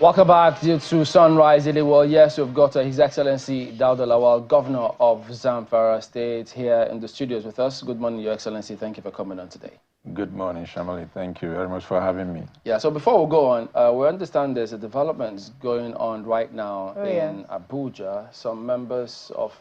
Welcome back to Sunrise Daily. Well, yes, we've got His Excellency Lawal, Governor of Zamfara State, here in the studios with us. Good morning, Your Excellency. Thank you for coming on today. Good morning, Shamali. Thank you very much for having me. Yeah, so before we go on, we understand there's a development going on right now in Abuja. Some members of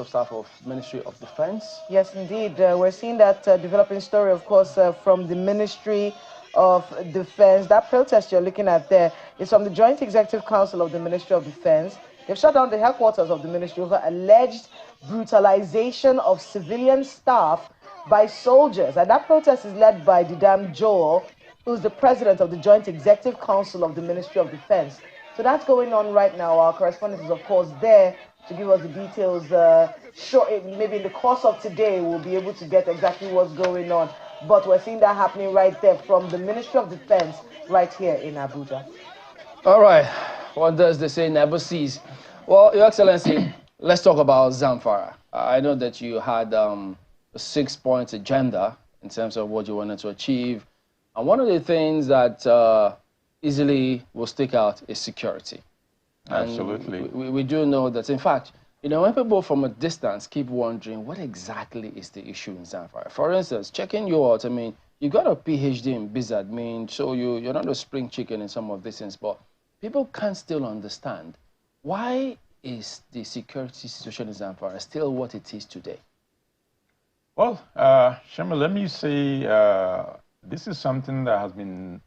staff of Ministry of Defense. Yes, indeed. We're seeing that developing story, of course, from the Ministry of Defense. That protest you're looking at there is from the Joint Executive Council of the Ministry of Defense. They've shut down the headquarters of the ministry over alleged brutalization of civilian staff by soldiers. And that protest is led by Didam Joel, who's the president of the Joint Executive Council of the Ministry of Defense. So that's going on right now. Our correspondent is, of course, there to give us the details. Maybe in the course of today, we'll be able to get exactly what's going on. But we're seeing that happening right there from the Ministry of Defense right here in Abuja. All right. What does they say never cease? Well, Your Excellency, let's talk about Zamfara. I know that you had a 6-point agenda in terms of what you wanted to achieve. And one of the things that easily will stick out is security. Absolutely. We do know that, in fact, you know, when people from a distance keep wondering what exactly is the issue in Zamfara. For instance, checking you out, I mean, you got a PhD in biz admin, so you're not a spring chicken in some of these things, but people can't still understand why is the security situation in Zamfara still what it is today? Well, Shema, let me say this is something that has been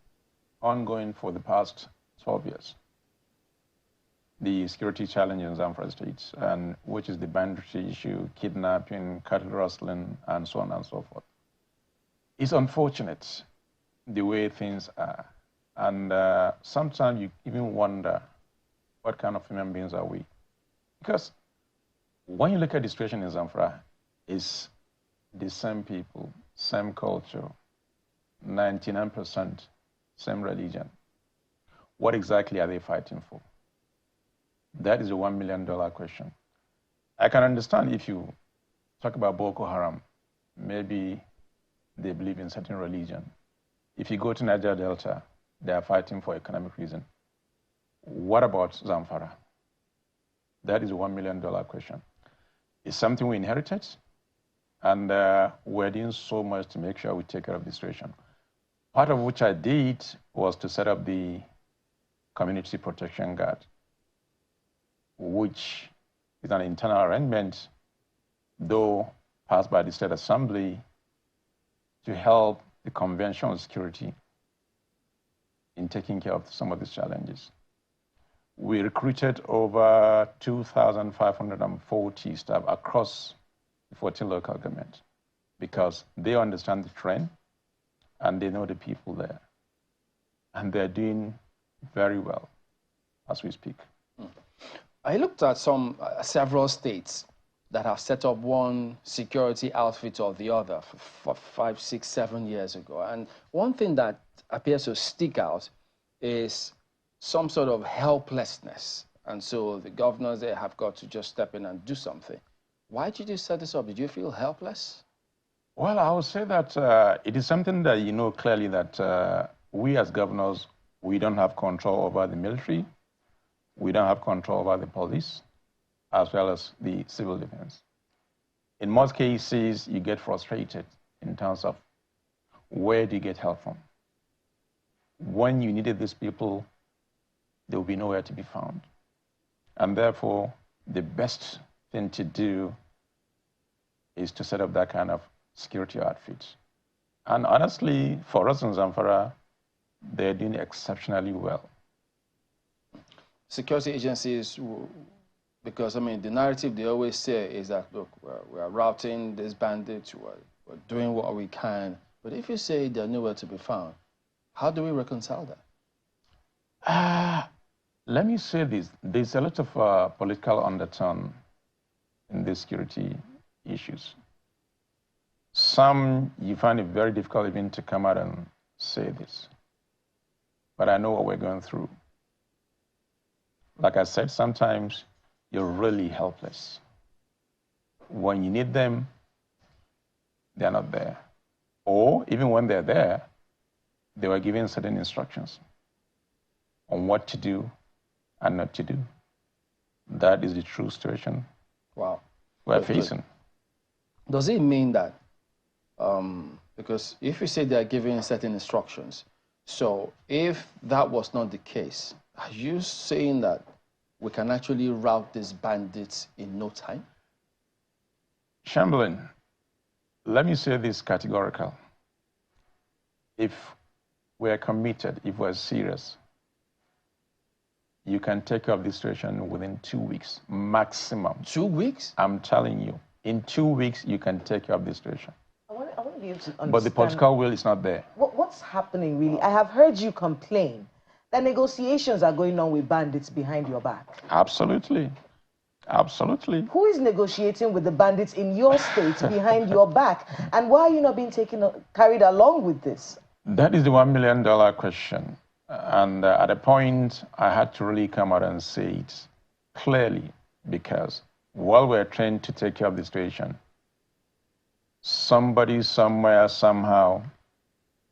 ongoing for the past 12 years. The security challenge in Zamfara State, and which is the banditry issue, kidnapping, cattle rustling, and so on and so forth. It's unfortunate the way things are. And sometimes you even wonder what kind of human beings are we? Because when you look at the situation in Zamfara, it's the same people, same culture, 99% same religion. What exactly are they fighting for? That is a $1 million question. I can understand if you talk about Boko Haram, maybe they believe in certain religion. If you go to Niger Delta, they are fighting for economic reason. What about Zamfara? That is a $1 million question. It's something we inherited, and we're doing so much to make sure we take care of the situation. Part of which I did was to set up the Community Protection Guard, which is an internal arrangement, though passed by the State Assembly, to help the conventional security in taking care of some of these challenges. We recruited over 2,540 staff across the 14 local governments because they understand the terrain and they know the people there. And they're doing very well as we speak. I looked at several states that have set up one security outfit or the other for 5, 6, 7 years ago. And one thing that appears to stick out is some sort of helplessness. And so the governors there have got to just step in and do something. Why did you set this up? Did you feel helpless? Well, I would say that it is something that you know clearly that we as governors, we don't have control over the military. We don't have control over the police, as well as the civil defense. In most cases, you get frustrated in terms of where do you get help from? When you needed these people, there will be nowhere to be found. And therefore, the best thing to do is to set up that kind of security outfit. And honestly, for us in Zamfara, they're doing exceptionally well. Security agencies, because I mean, the narrative they always say is that, look, we're routing these bandits, we're doing what we can. But if you say they're nowhere to be found, how do we reconcile that? Let me say this. There's a lot of political undertone in these security issues. Some, you find it very difficult even to come out and say this. But I know what we're going through. Like I said, sometimes you're really helpless. When you need them, they're not there. Or even when they're there, they were given certain instructions on what to do and not to do. That is the true situation we're facing. Does it mean that, because if you say they're giving certain instructions, so if that was not the case, are you saying that we can actually rout these bandits in no time? Chamberlain, let me say this categorical. If we're committed, if we're serious, you can take up this situation within 2 weeks, maximum. 2 weeks? I'm telling you, in 2 weeks, you can take up this situation. I want to be able to understand. But the political will is not there. What's happening, really? I have heard you complain that negotiations are going on with bandits behind your back. Absolutely. Absolutely. Who is negotiating with the bandits in your state behind your back? And why are you not being carried along with this? That is the $1 million question. And at a point, I had to really come out and say it clearly, because while we're trained to take care of the situation, somebody, somewhere, somehow,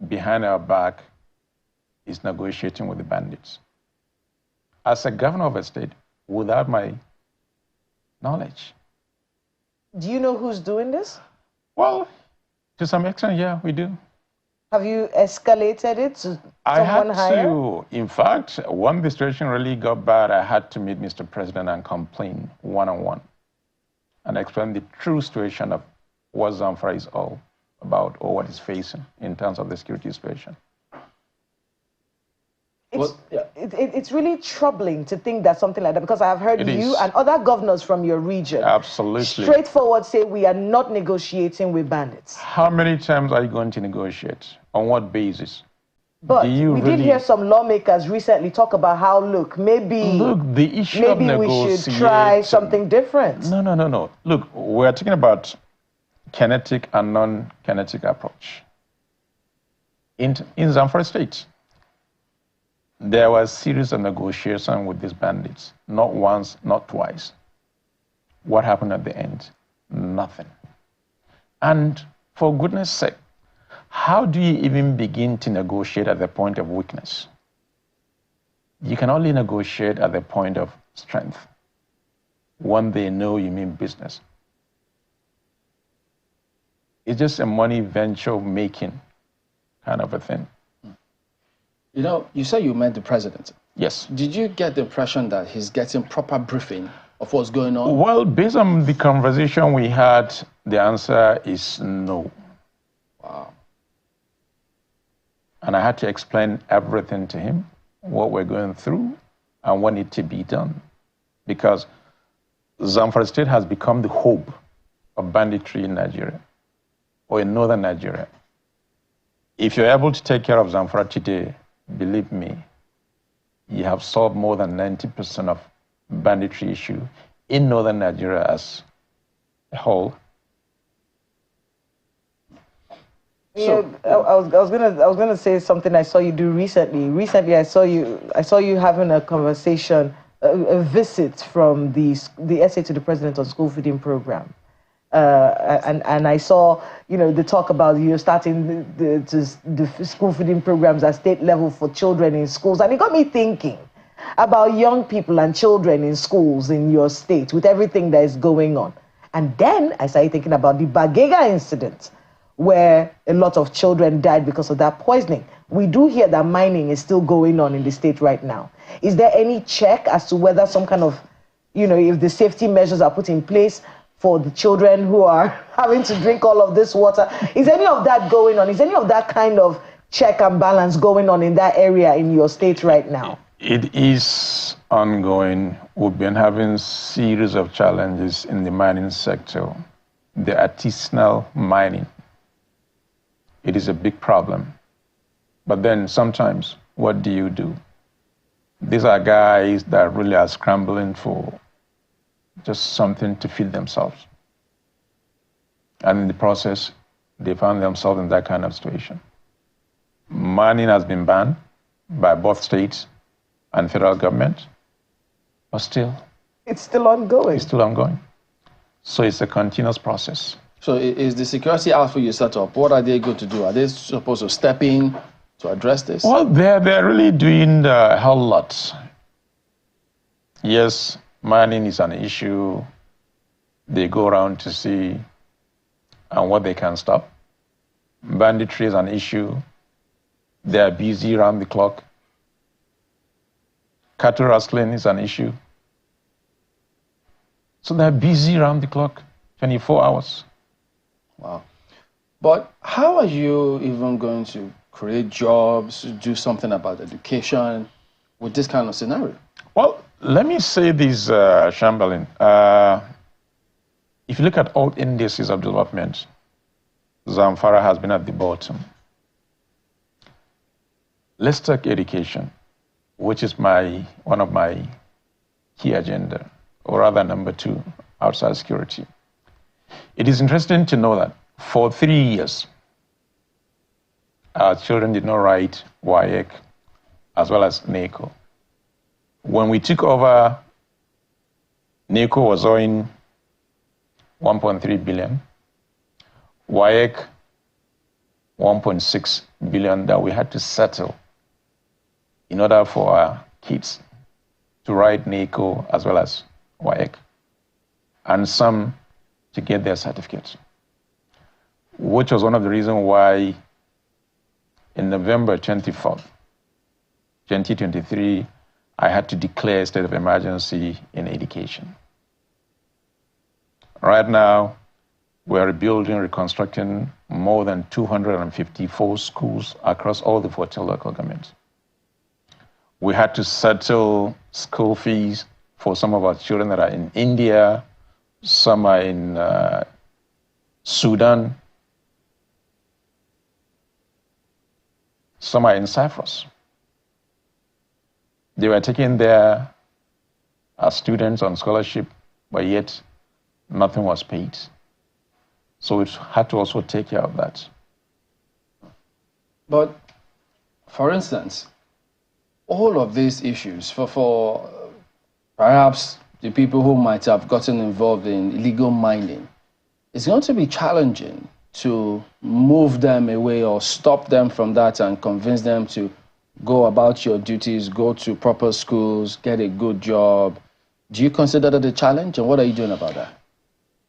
behind our back is negotiating with the bandits. As a governor of a state, without my knowledge. Do you know who's doing this? Well, to some extent, yeah, we do. Have you escalated it to someone higher? In fact, when the situation really got bad, I had to meet Mr. President and complain one-on-one and explain the true situation of what Zamfara is all about or what it's facing in terms of the security situation. It's really troubling to think that something like that, because I have heard you and other governors from your region straightforward say we are not negotiating with bandits. How many times are you going to negotiate? On what basis? But we did hear some lawmakers recently talk about how, maybe the issue of negotiation, we should try something different. No. Look, we're talking about kinetic and non-kinetic approach. In Zamfara State, there was a series of negotiations with these bandits. Not once, not twice. What happened at the end? Nothing. And for goodness sake, how do you even begin to negotiate at the point of weakness? You can only negotiate at the point of strength, when they know you mean business. It's just a money venture making kind of a thing. You know, you said you met the president. Yes. Did you get the impression that he's getting proper briefing of what's going on? Well, based on the conversation we had, the answer is no. Wow. And I had to explain everything to him, what we're going through and what needs to be done. Because Zamfara State has become the hub of banditry in Nigeria, or in northern Nigeria. If you're able to take care of Zamfara today, believe me, you have solved more than 90% of banditry issue in northern Nigeria as a whole. Yeah, I was gonna say something I saw you do recently. Recently, I saw you having a conversation, a visit from the essay to the president on school feeding program, and I saw the talk about starting the school feeding programs at state level for children in schools, and it got me thinking about young people and children in schools in your state with everything that is going on. And then I started thinking about the Bagega incident, where a lot of children died because of that poisoning. We do hear that mining is still going on in the state right now. Is there any check as to whether some kind of, if the safety measures are put in place for the children who are having to drink all of this water? Is any of that going on? Is any of that kind of check and balance going on in that area in your state right now? It is ongoing. We've been having series of challenges in the mining sector, the artisanal mining. It is a big problem. But then sometimes, what do? These are guys that really are scrambling for just something to feed themselves. And in the process, they found themselves in that kind of situation. Mining has been banned by both states and federal government, but still. It's still ongoing. It's still ongoing. So it's a continuous process. So is the security outfit you set up, what are they going to do? Are they supposed to step in to address this? Well, they're really doing a whole lot. Yes, mining is an issue. They go around to see what they can stop. Banditry is an issue. They are busy around the clock. Cattle rustling is an issue. So they're busy around the clock, 24 hours. Wow. But how are you even going to create jobs, do something about education with this kind of scenario? Well, let me say this, Chamberlain. If you look at all indices of development, Zamfara has been at the bottom. Let's take education, which is one of my key agenda, or rather number 2, outside security. It is interesting to know that for 3 years, our children did not write WAEC as well as NACO. When we took over, NACO was owing 1.3 billion, WAEC 1.6 billion that we had to settle in order for our kids to write NACO as well as WAEC, and some to get their certificates, which was one of the reasons why in November 24th, 2023, I had to declare a state of emergency in education. Right now, we're rebuilding, reconstructing more than 254 schools across all the 14 local governments. We had to settle school fees for some of our children that are in India, some are in Sudan, some are in Cyprus. They were taken there as students on scholarship, but yet nothing was paid. So we had to also take care of that. But, for instance, all of these issues, for perhaps the people who might have gotten involved in illegal mining, it's going to be challenging to move them away or stop them from that and convince them to go about your duties, go to proper schools, get a good job. Do you consider that a challenge, and what are you doing about that?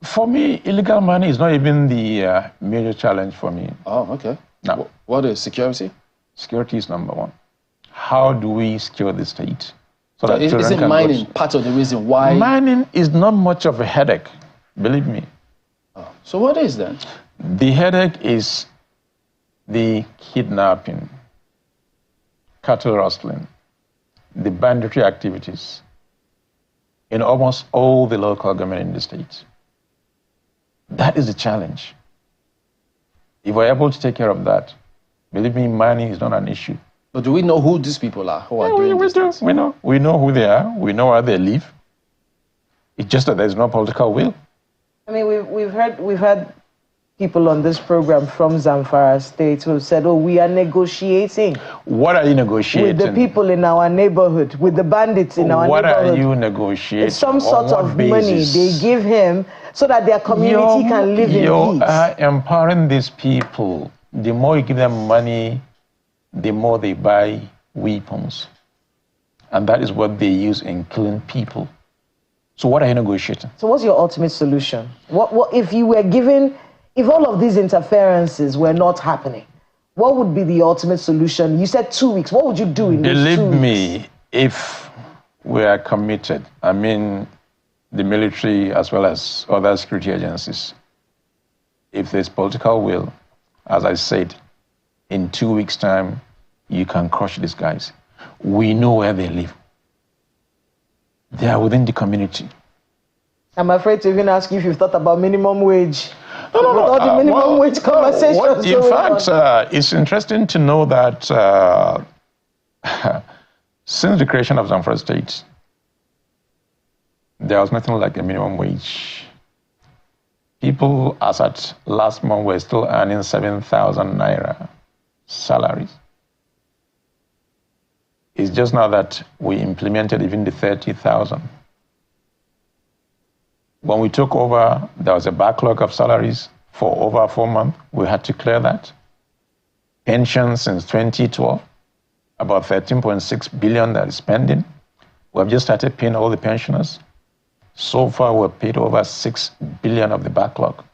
For me, illegal mining is not even the major challenge for me. Oh, okay. No. What is security? Security is number 1. How do we secure the state? So isn't mining part of the reason why? Mining is not much of a headache, believe me. Oh. So what is then? The headache is the kidnapping, cattle rustling, the banditry activities in almost all the local government in the state. That is the challenge. If we're able to take care of that, believe me, mining is not an issue. But do we know who these people are who are doing these things? We know. We know who they are. We know where they live. It's just that there's no political will. I mean, we've had people on this program from Zamfara State who said, "Oh, we are negotiating." What are you negotiating? With the people in our neighborhood, with the bandits in our neighborhood. What are you negotiating? It's some sort of money they give him so that their community can live in peace. You are empowering these people. The more you give them money, the more they buy weapons. And that is what they use in killing people. So what are you negotiating? So what's your ultimate solution? What if you were given, if all of these interferences were not happening, what would be the ultimate solution? You said 2 weeks. What would you do in those 2 weeks? Believe me, if we are committed, I mean the military as well as other security agencies, if there's political will, as I said, in 2 weeks' time, you can crush these guys. We know where they live. They are within the community. I'm afraid to even ask you if you've thought about minimum wage. No. With all the minimum wage conversations in fact, it's interesting to know that since the creation of Zamfara State, there was nothing like a minimum wage. People, as at last month, were still earning 7,000 naira salaries. It's just now that we implemented even the 30,000. When we took over, there was a backlog of salaries for over 4 months. We had to clear that. pensions since 2012, about 13.6 billion that is pending. We have just started paying all the pensioners. So far, we've paid over 6 billion of the backlog,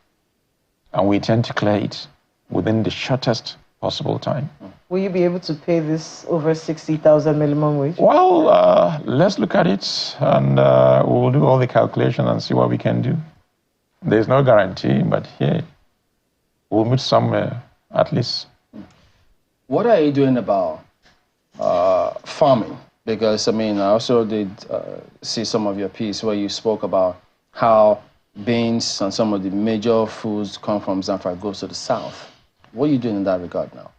and we intend to clear it within the shortest possible time. Will you be able to pay this over 60,000 minimum wage? Well, let's look at it, and we'll do all the calculation and see what we can do. There's no guarantee, but here, we'll meet somewhere, at least. What are you doing about farming? Because, I mean, I also did see some of your piece where you spoke about how beans and some of the major foods come from Zamfara goes to the south. What are you doing in that regard now?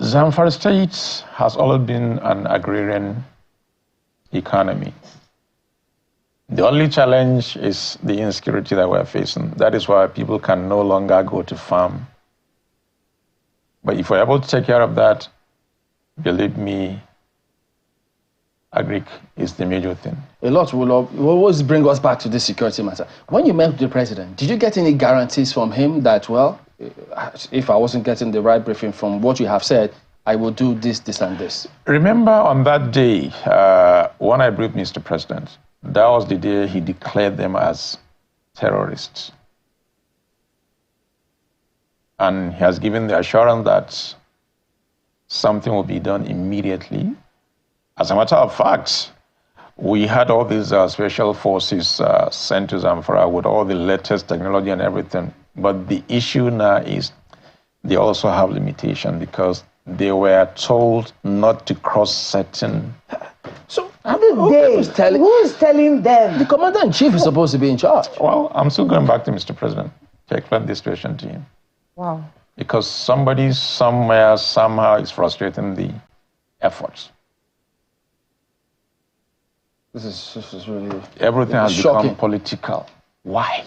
Zamfara State has always been an agrarian economy. The only challenge is the insecurity that we're facing. That is why people can no longer go to farm. But if we're able to take care of that, believe me, agric is the major thing. A lot will always bring us back to this security matter. When you met with the president, did you get any guarantees from him that, well, if I wasn't getting the right briefing from what you have said, I will do this, this, and this? Remember on that day, when I briefed Mr. President, that was the day he declared them as terrorists. And he has given the assurance that something will be done immediately. As a matter of fact, we had all these special forces sent to Zamfara with all the latest technology and everything. But the issue now is they also have limitation because they were told not to cross certain. So who is telling them? The commander-in-chief is supposed to be in charge. Well, I'm still going back to Mr. President to explain this situation to him. Wow. Because somebody somewhere, somehow is frustrating the efforts. This is really... Everything has shocking. become political. Why?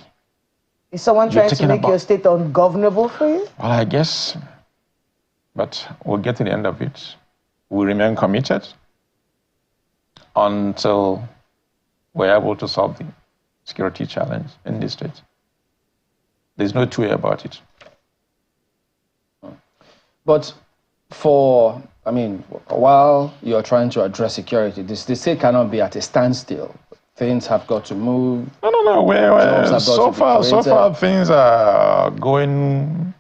Is someone trying to make your state ungovernable for you? Well, I guess. But we'll get to the end of it. We remain committed until we're able to solve the security challenge in this state. There's no two way about it. But for, I mean, while you're trying to address security, the state cannot be at a standstill. Things have got to move. No. So far, things are going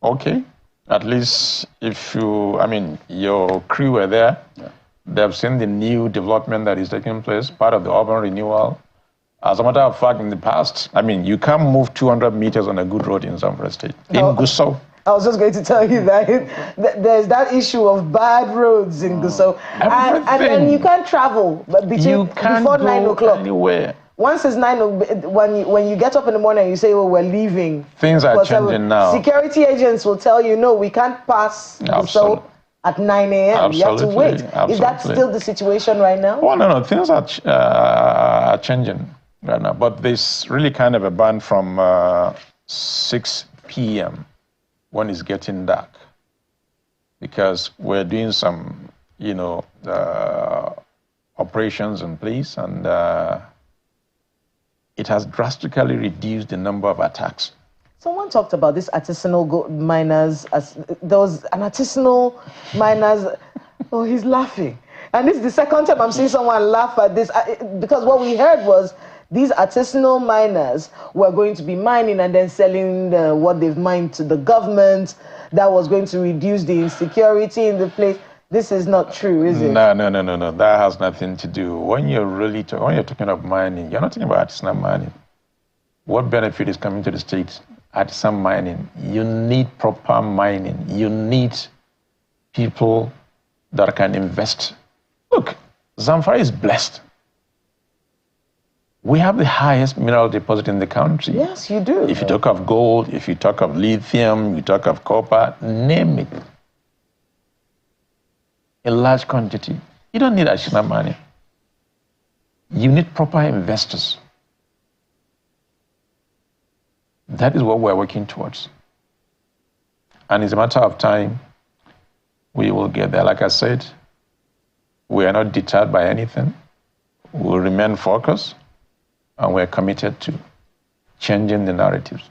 okay. At least if you, I mean, your crew were there. Yeah. They've seen the new development that is taking place, part of the urban renewal. As a matter of fact, in the past, I mean, you can't move 200 meters on a good road in Zamfara State. In Gusau. I was just going to tell you that there's that issue of bad roads in Gusau. And then you can't travel before 9 o'clock. Anywhere. Once it's 9 o'clock, when you get up in the morning and you say, oh, we're leaving. Things are changing now. Security agents will tell you, no, we can't pass Gusau at 9 a.m. You have to wait. Absolutely. Is that still the situation right now? Well, no. Things are changing right now. But there's really kind of a ban from 6 p.m. when it's getting dark, because we're doing some, operations in place, and it has drastically reduced the number of attacks. Someone talked about this artisanal gold miners. There was an artisanal miners. Oh, he's laughing. And this is the second time I'm seeing someone laugh at this, because what we heard was these artisanal miners were going to be mining and then selling what they've mined to the government. That was going to reduce the insecurity in the place. This is not true, is it? No. That has nothing to do. When you're talking of mining, you're not talking about artisanal mining. What benefit is coming to the state? Artisan mining. You need proper mining. You need people that can invest. Look, Zamfara is blessed. We have the highest mineral deposit in the country. Yes, you do. If you talk of gold, if you talk of lithium, you talk of copper, name it. A large quantity. You don't need additional money. You need proper investors. That is what we're working towards. And it's a matter of time, we will get there. Like I said, we are not deterred by anything. We'll remain focused, and we're committed to changing the narratives.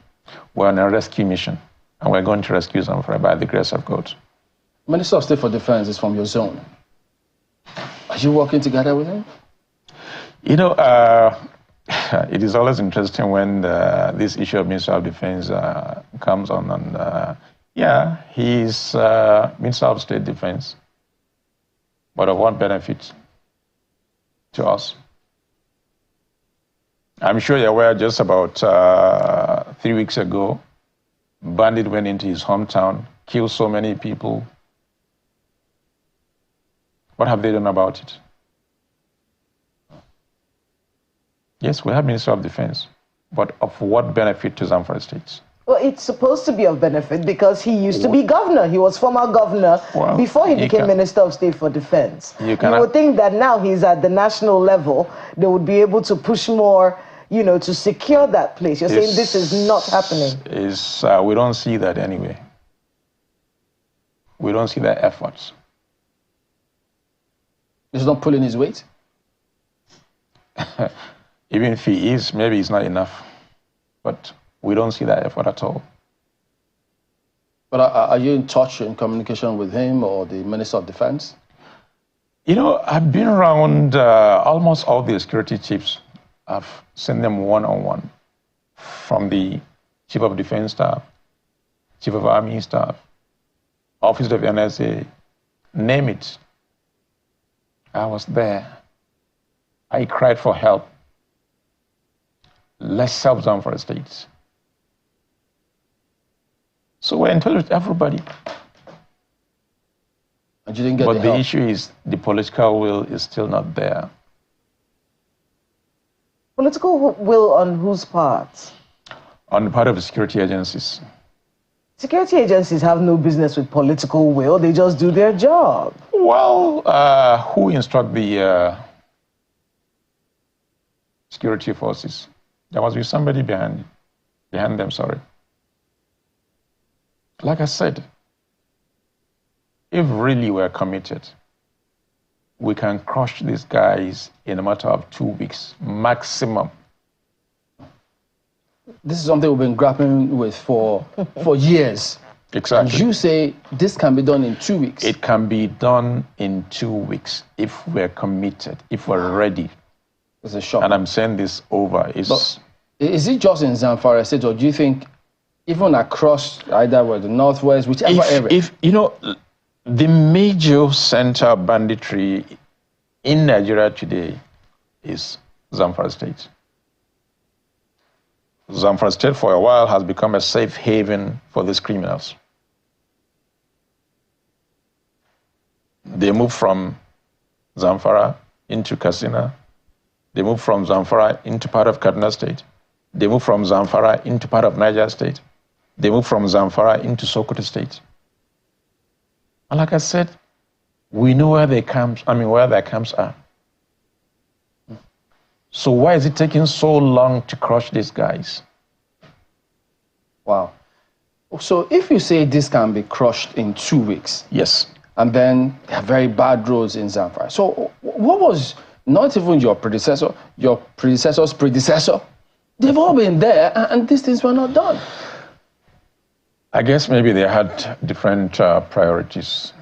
We're on a rescue mission, and we're going to rescue Zamfara by the grace of God. Minister of State for Defense is from your zone. Are you working together with him? You know, it is always interesting when this issue of Minister of Defense comes on. And yeah, he's Minister of State Defense. But of what benefit to us? I'm sure you're aware, just about 3 weeks ago, Bandit went into his hometown, killed so many people. What have they done about it? Yes, we have Minister of Defense, but of what benefit to Zamfara State? Well, it's supposed to be of benefit because he used to be governor. He was former governor before he became Minister of State for Defense. You would think that now he's at the national level, they would be able to push more, you know, to secure that place. You're saying this is not happening. We don't see that anyway. We don't see that efforts. He's not pulling his weight? Even if he is, maybe it's not enough. But we don't see that effort at all. But are you in touch, in communication with him or the Minister of Defense? You know, I've been around almost all the security chiefs. I've seen them one-on-one, from the Chief of Defense Staff, Chief of Army Staff, Office of NSA, name it. I was there. I cried for help. Let's help Zamfara State. So we're in touch with everybody. And you didn't get but the the help. issue is the political will is still not there. Political will on whose part? On the part of the security agencies. Security agencies have no business with political will. They just do their job. Well, who instruct the security forces? There must be somebody behind them, sorry. Like I said, if really we're committed, we can crush these guys in a matter of 2 weeks, maximum. This is something we've been grappling with for years. Exactly. And you say this can be done in 2 weeks. It can be done in 2 weeks if we're committed, if we're ready. It's a shock. And I'm saying this over. Is it just in Zamfara State, or do you think even across either where the northwest, whichever area? If you know, the major center of banditry in Nigeria today is Zamfara State. Zamfara State for a while has become a safe haven for these criminals. They move from Zamfara into Katsina. They move from Zamfara into part of Kaduna State. They move from Zamfara into part of Niger State. They move from Zamfara into Sokoto State. And like I said, we know where their camps are. So why is it taking so long to crush these guys? Wow. So if you say this can be crushed in 2 weeks. Yes. And then there are very bad roads in Zamfara. So what was, not even your predecessor, your predecessor's predecessor, they've all been there and these things were not done. I guess maybe they had different priorities.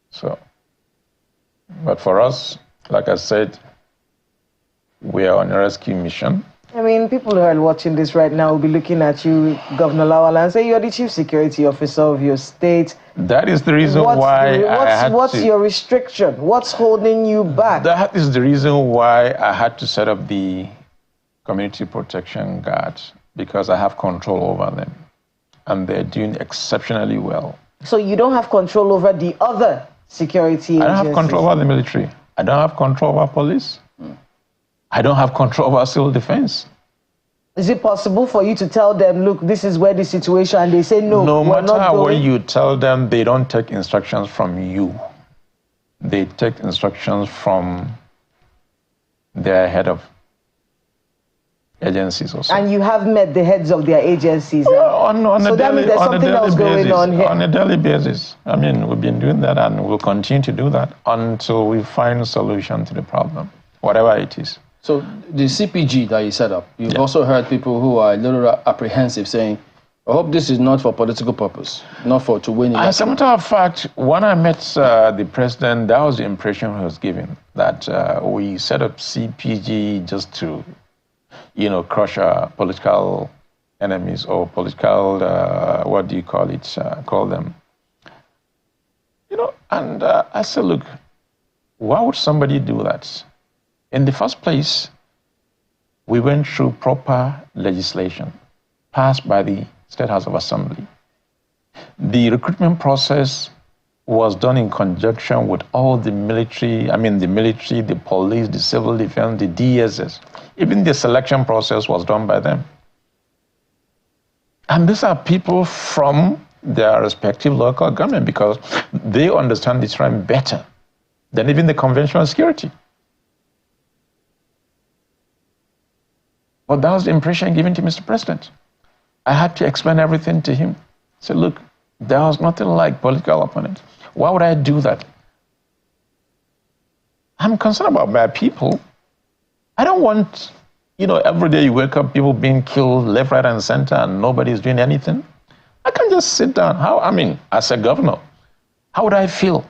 So, but for us, like I said, we are on a rescue mission. I mean, people who are watching this right now will be looking at you, Governor Lawal, and say you're the chief security officer of your state. That is the reason what's your restriction? What's holding you back? That is the reason why I had to set up the community protection guard, because I have control over them. And they're doing exceptionally well. So you don't have control over the other security agencies? I don't have control over the military. I don't have control over police. I don't have control over civil defense. Is it possible for you to tell them, look, this is where the situation, and they say, no, no we're not matter going? what you tell them, they don't take instructions from you. They take instructions from their head of agencies also. And you have met the heads of their agencies? So that means there's something else going on here. On a daily basis. I mean, we've been doing that and we'll continue to do that until we find a solution to the problem, whatever it is. So the CPG that you set up, you've also heard people who are a little apprehensive saying, I hope this is not for political purpose, not for to win election. As a matter of fact, when I met the president, that was the impression he was giving, that we set up CPG just to, crush our political enemies or political, what do you call it, call them. And I said, look, why would somebody do that? In the first place, we went through proper legislation passed by the State House of Assembly. The recruitment process was done in conjunction with all the military, the police, the civil defense, the DSS. Even the selection process was done by them. And these are people from their respective local government because they understand the terrain better than even the conventional security. But that was the impression given to Mr. President. I had to explain everything to him. I said, look, there was nothing like political opponents. Why would I do that? I'm concerned about my people. I don't want, every day you wake up, people being killed left, right, and center, and nobody's doing anything. I can just sit down. As a governor, how would I feel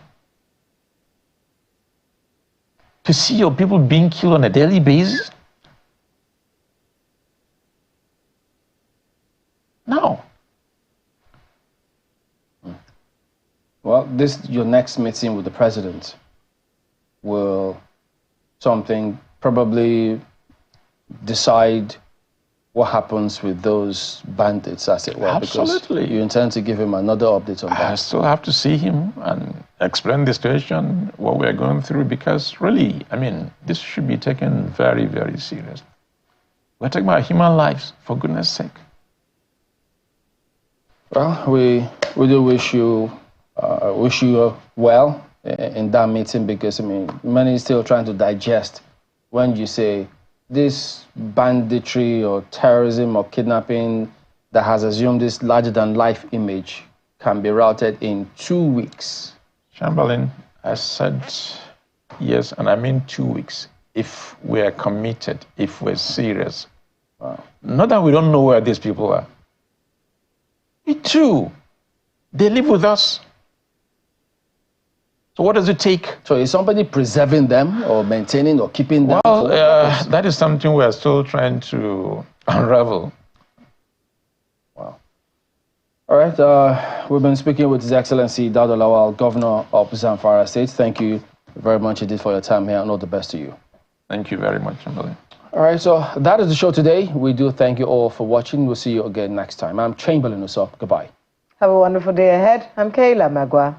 to see your people being killed on a daily basis? No. Well, your next meeting with the president will something probably decide what happens with those bandits, as it were. Absolutely. Because you intend to give him another update on that. I still have to see him and explain the situation, what we're going through, because really, this should be taken very, very seriously. We're talking about human lives, for goodness sake. Well, we do wish you well in that meeting, because many still trying to digest when you say this banditry or terrorism or kidnapping that has assumed this larger-than-life image can be routed in 2 weeks. Chamberlain, I said yes, and I mean 2 weeks. If we're committed, if we're serious. Wow. Not that we don't know where these people are. We too. They live with us. So what does it take? So is somebody preserving them or maintaining or keeping them? Well, that is something we are still trying to unravel. Wow. All right. We've been speaking with His Excellency Dauda Lawal, Governor of Zamfara State. Thank you very much indeed for your time here, and all the best to you. Thank you very much, Chamberlain. All right. So that is the show today. We do thank you all for watching. We'll see you again next time. I'm Chamberlain Usopp. Goodbye. Have a wonderful day ahead. I'm Kayla Magwa.